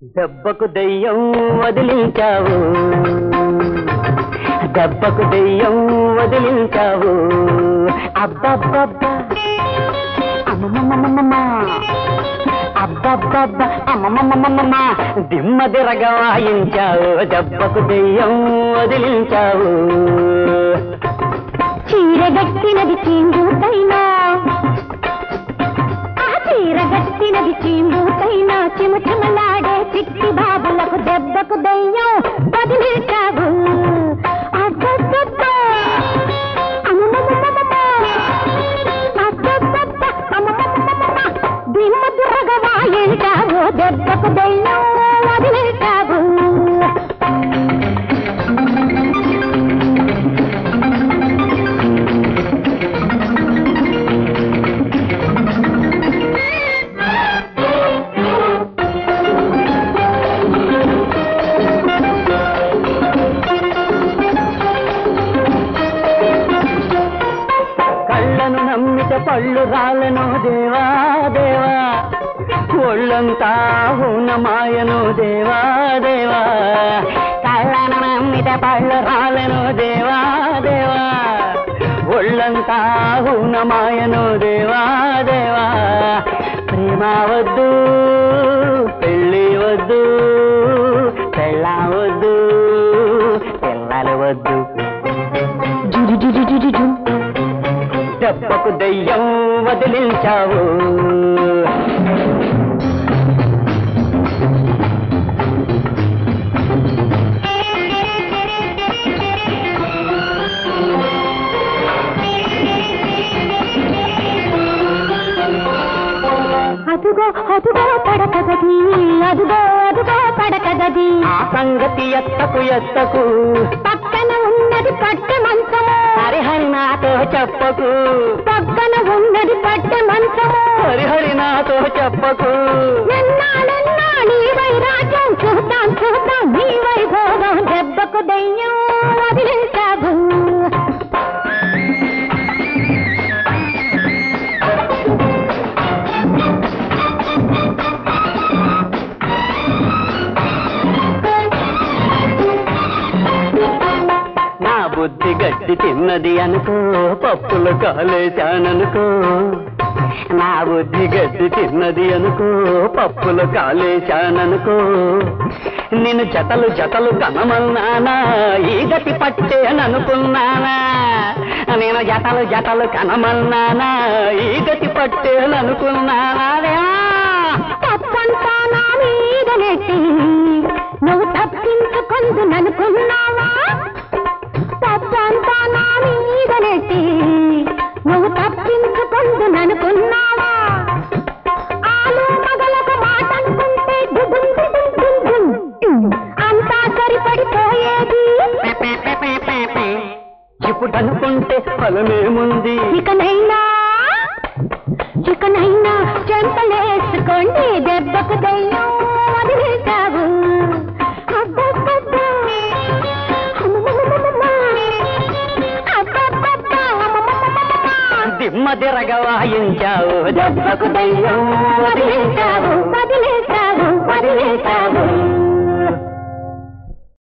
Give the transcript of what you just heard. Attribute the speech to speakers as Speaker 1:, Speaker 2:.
Speaker 1: దెబ్బకు దెయ్యం వదిలించావు, దెబ్బకు దెయ్యం వదిలించావు. అబ్బబ్బబ్బా అమ్మమ్మమ్మమ్మ, అబ్బబ్బబ్బా అమ్మమ్మమ్మమ్మ, దిమ్మ దిరగా వాయించావు, దెబ్బకు దెయ్యం వదిలించావు.
Speaker 2: చీరగట్టినది చీంబూతైనా, చీరగట్టినది చీంబూతైనా, చిమచిమలాడే చిట్టి బాబులకు దెబ్బకు దెయ్యం వదిలించావు. అబ్బబ్బబ్బా అమ్మమ్మమ్మమ్మ, అబ్బబ్బబ్బా అమ్మమ్మమ్మమ్మ, దిమ్మ దిరగా వాయించావు, దెబ్బకు దెయ్యం వదిలించావు.
Speaker 1: కళ్ళను నమ్మితే పళ్ళు రాలను దేవా దేవా, ఒళ్ళంతా హూనమాయను దేవా దేవా. కళ్ళను నమ్మితే పళ్ళు రాలను దేవా దేవా, ఒళ్ళంతా హూనమాయను దేవా దేవా. ప్రేమ వద్దు పెళ్ళి వద్దు, పెళ్ళవద్దు పిల్లలు వద్దు. దెబ్బకు దెయ్యం వదిలించావు.
Speaker 2: అదుగో అదుగో పడకగది, అదుగో అదుగో పడకగది,
Speaker 1: ఆ సంగతి ఎత్తకు ఎత్తకు,
Speaker 2: పక్కన ఉన్నది పట్టె మంచము,
Speaker 1: హరిహరి నాతో చెప్పకు,
Speaker 2: పక్కన ఉన్నది పట్టె మంచము,
Speaker 1: హరిహరి నాతో చెప్పకు.
Speaker 2: ఎన్నాళ్ళెన్నా నీ వైరాగ్యం చూద్దాం చూద్దాం నీ వైభోగం, దెబ్బకు దెయ్యం వదిలించావు.
Speaker 1: బుద్ధి గడ్డి తిన్నది అనుకో, పప్పులు కాలేశాననుకో. నా బుద్ధి గడ్డి తిన్నది అనుకో, పప్పులు కాలేశాననుకో. నిన్ను జతలు జతలు కనమన్నానా, ఈ గతి పట్టేననుకున్నానా. నేను జతలు జతలు కనమన్నానా, ఈ గతి పట్టేననుకున్నానా.
Speaker 2: తప్పంతా నా మీద నెట్టి నువ్వు తప్పించుకుందుననుకున్నావా, తప్పంతా నా మీద నెట్టి నువ్వు తప్పించుకుందుననుకున్నావా. ఆలు మగలకు మాట అనుకుంటే అంతా సరిపడిపోయేది,
Speaker 1: ఇప్పుడు అనుకుంటే ఫలమేముంది.
Speaker 2: ఇకనైనా ఇకనైనా చెంపలేసుకోండి, దెబ్బకు దెయ్యం వదిలేశావు.
Speaker 1: దిమ్మ దిరగ వాయించావు, దెబ్బకు దెయ్యం వదిలేశావు,
Speaker 2: వదిలేశావు వదిలేశావు.